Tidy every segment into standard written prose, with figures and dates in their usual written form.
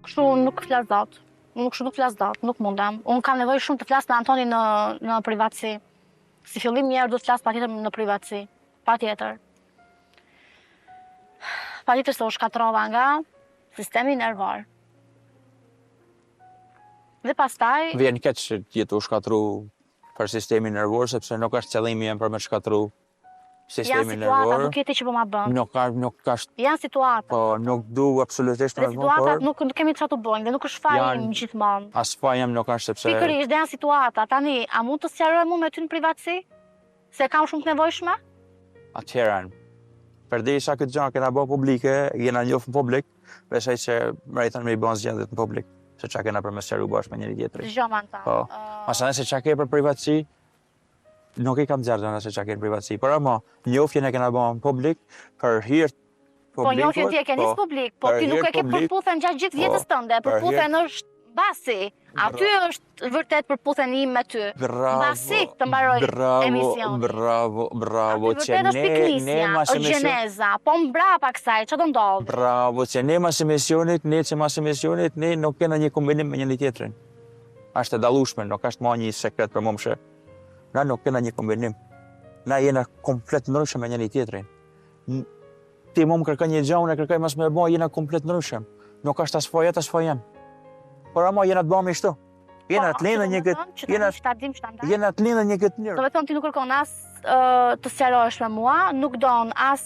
kështu nuk flas dot. Nuk flas dot, nuk mundem. Unë kam nevojë shumë të flas me Antonin në privatësi. Si fillim njerë do të flas patjetër në privatësi. Patjetër. Patjetër se u shkatrova nga sistemi nervor. Dhe pastaj vjen keq që jetë u shkatru për sistemin nervor, sepse nuk është qëllimi jem për me shkatru sistemin nervor. Janë situata, nuk jeti që po ma bën. Nuk është. Janë situata. Po, nuk du absolutisht Dhe me situatat nuk kemi çfarë të bëjmë dhe nuk është fajim gjithmonë. As fajem nuk është sepse. Pikërisht, dhe janë situata. Tani, a mund të sqaroj mua me ty në privatësi? Se kam shumë të nevojshme? Atëherën, përderisa këtë gjë kena bë publike, jena njoft në publik, besoj se meriton me i bën zgjedhjet në publik, se çka kena për me sqaru bashkë me njëri tjetrin. Dëgjoj Anton. Po. Masanë se çka ke për privatësi, nuk i kam zgjedhur se çka ke në privatësi, por ama njoftjen e kena bën në publik për hir të publikut. Po njoftjen ti e ke nis publik, po ti nuk e ke përputhen gjatë gjithë jetës tënde, përputhen është basi. Aty është vërtet përputhen im me ty. Basi të mbaroj emisionin. Bravo, që ne mas gjeneza, po mbrapa kësaj, çfarë do ndodh? Bravo, që ne mas emisionit, ne nuk kena një kombinim me njëri tjetrin. Është e dallueshme, nuk është më një sekret për momshë. Na nuk kena një kombinim. Na jena komplet ndryshëm me njëri tjetrin. Ti më kërkon një gjë, unë kërkoj mas më bëj, jena komplet ndryshëm. Nuk është as fojet as fojem. Por ama jena të bëmi shtu. Jena të linë një këtë. Jena të linë një këtë njërë. Do me thonë ti nuk kërkon as të sqarohesh me mua, nuk don as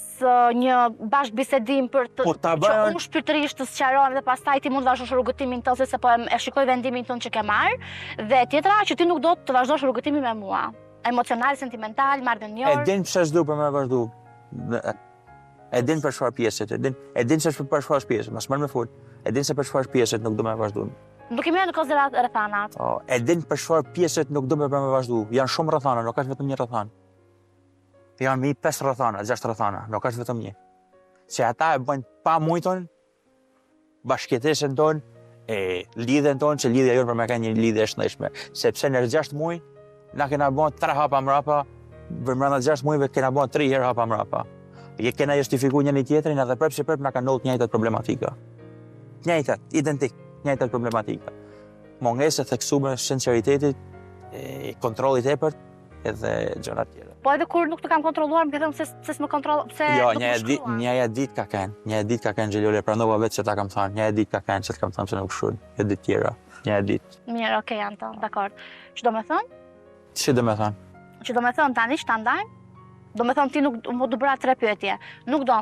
një bashkë bisedim për të që unë shpirtërisht të sqarohem dhe pastaj ti mund të vazhdosh rrugëtimin tënd se po e shikoj vendimin tënd që ke marr, dhe tjetra që ti nuk do të vazhdosh rrugëtimin me mua. Emocional, sentimental, marrëdhënior. E din pse s'du për me vazhdu. E din për çfarë pjesët, e din se për çfarë pjesë, mos më fut. E din se për çfarë pjesët nuk do më vazhdu. Nuk kemi në konsiderat rrethanat. E din për çfarë pjesët nuk do më vazhdu. Janë shumë rrethana, nuk është vetëm një rrethan. Janë 5 rrethana, 6 rrethana, nuk është vetëm një. Se ata e bëjnë pa mujton bashkëtesën tonë, lidhen tonë, që lidhja jonë për me ka një lidhje e shëndetshme. Sepse në 6 muaj na kena bën 3 hapa mrapa, brenda 6 muajve kena bën 3 herë hapa mrapa. Kena justifikuar njëri tjetrin edhe prap na kanë ndodhur njëjtat problematika. Njëjtat, identik, njëjtat problematika. Mungesë e theksuar sinqeritetit, kontrollit tepërt edhe gjëra tjera. Po edhe kur nuk të kam kontrolluar, më ke thënë se s'më kontroll, pse jo, një ditë ka kanë Xhelole, pranova vetë se ta kam thënë, një ditë ka kanë se të kam thënë se nuk shkruan, një ditë tjera, një ditë. Mirë, okay, Anton, dakor. Ç'do më thënë? Si do më thënë? Që do më thënë tani shtandaj? Do më thënë ti nuk do bëra 3 pyetje. Nuk do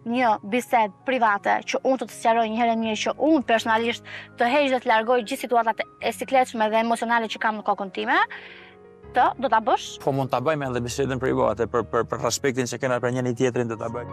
një bisedë private që unë të sqaroj një herë mirë që unë personalisht të heq dhe të largoj gjithë situatat e sikletshme dhe emocionale që kam në kokën time. Do ta bësh? Po mund ta bëjmë edhe bisedën private për respektin që kena për njëri tjetrin do ta bëj.